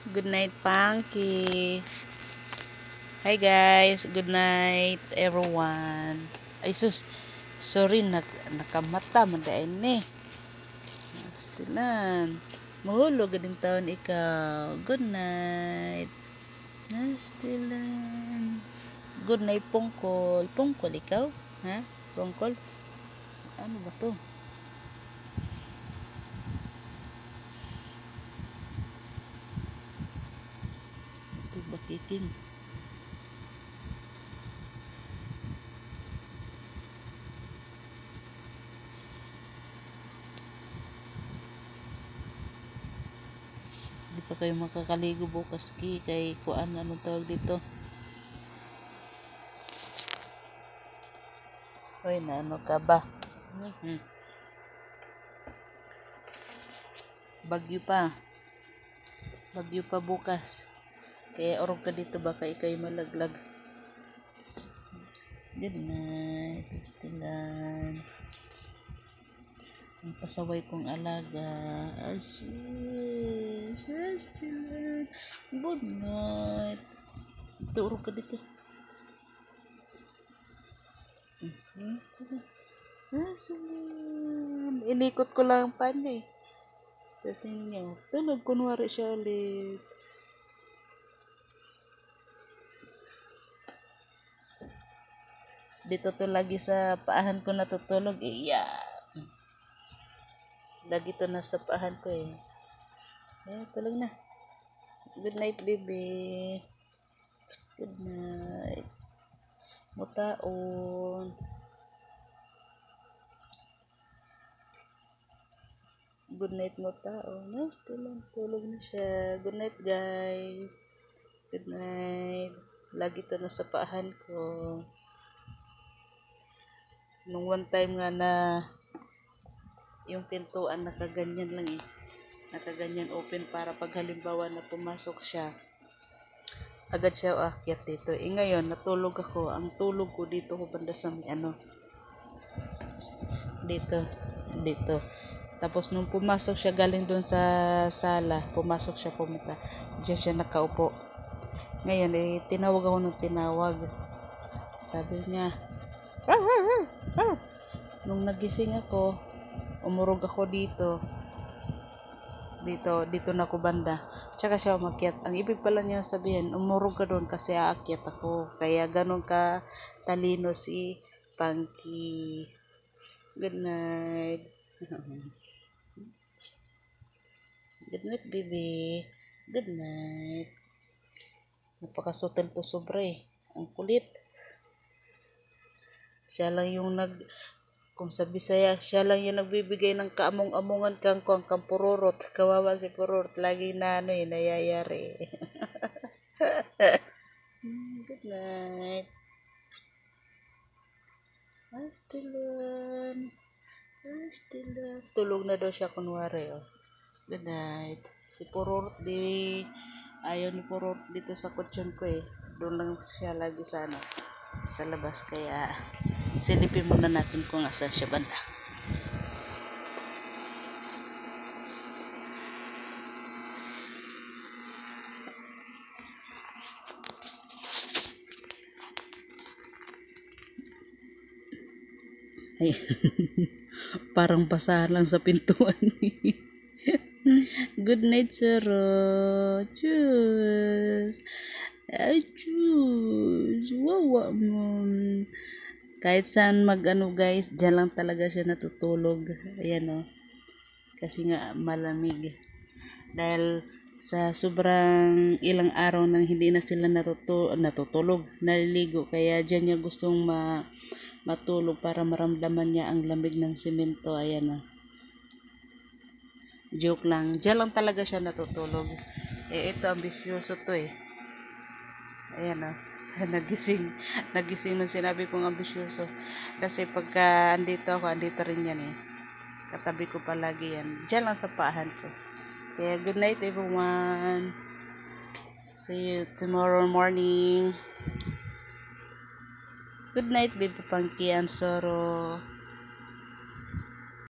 Good night, Punky. Hi guys, good night everyone. Ay sus, sorry nakamata man dahil ni. Stilan. Mahulog gading taon ikaw. Good night. Stilan. Good night, Pungkol. Pungkol ikaw? Ha? Pungkol? Ano ba to? Ito ba kiking? Di pa kayo makakaligo bukas kay kuan anong tawag dito? Hoy, na ano ka ba? Bagyo pa. Bagyo pa bukas. Kaya orog ka dito baka ikay malaglag. Good night, Stilan. Ang pasaway kong alaga. Asus, Stilan. Good night. Ito, orog ka dito. Stilan. Stilan. Inikot ko lang ang pan niya eh. Tapos tingnan niya, tulog kunwari siya ulit. Dito to lagi sa paahan ko natutulog eh. Lagi to nasa paahan ko eh. Tulog na. Good night, baby. Good night. Mutaon. Good night, mutaon. Tulog na siya. Good night, guys. Good night. Lagi to nasa paahan ko. Nung one time nga na yung pintuan nakaganyan lang eh. Nakaganyan open para pag halimbawa na pumasok siya, agad siya aakyat dito. Ngayon, natulog ako. Ang tulog ko dito ko banda sa may ano. Dito. Tapos nung pumasok siya galing doon sa sala, pumasok siya pumunta. Diyan siya nakaupo. Ngayon, tinawag ako ng tinawag. Sabi niya, nung nagising ako, umurog ako dito na ako banda. Tsaka siya umakyat. Ang ibig pala niya sabihin, umurog ka doon kasi aakyat ako. Kaya ganun ka talino si Punky. Good night. Good night, baby. Good night. Napakasutil to sobre. Ang kulit. Siya lang yung kung sa Bisaya, siya lang yung nagbibigay ng kaamong-amongan kang pururot. Kawawa si pururot. Lagi na nayayari. Good night. Stilan. Tulog na daw siya kunwari. Oh. Good night. Si pururot ayaw ni pururot dito sa kutsyon ko eh. Doon lang siya lagi sa labas. Kaya silipin muna natin kung asan siya banda. Ay, parang basa lang sa pintuan. Good night, sir. Cheers. Ay, cheers. Wawa mo. Kahit saan guys, dyan lang talaga siya natutulog. Ayan o. Kasi nga malamig. Dahil sa sobrang ilang araw nang hindi na sila natutulog, naliligo. Kaya dyan niya gustong matulog para maramdaman niya ang lamig ng simento. Ayan o. Joke lang. Diyan lang talaga siya natutulog. Ito ambisyoso to eh. Ayan o. Nagising nung sinabi kong ambisyoso. Kasi pagka andito ako, andito rin yan eh. Katabi ko palagi yan. Diyan lang sa paahan ko. Kaya good night everyone. See you tomorrow morning. Good night, baby Punky and Soro.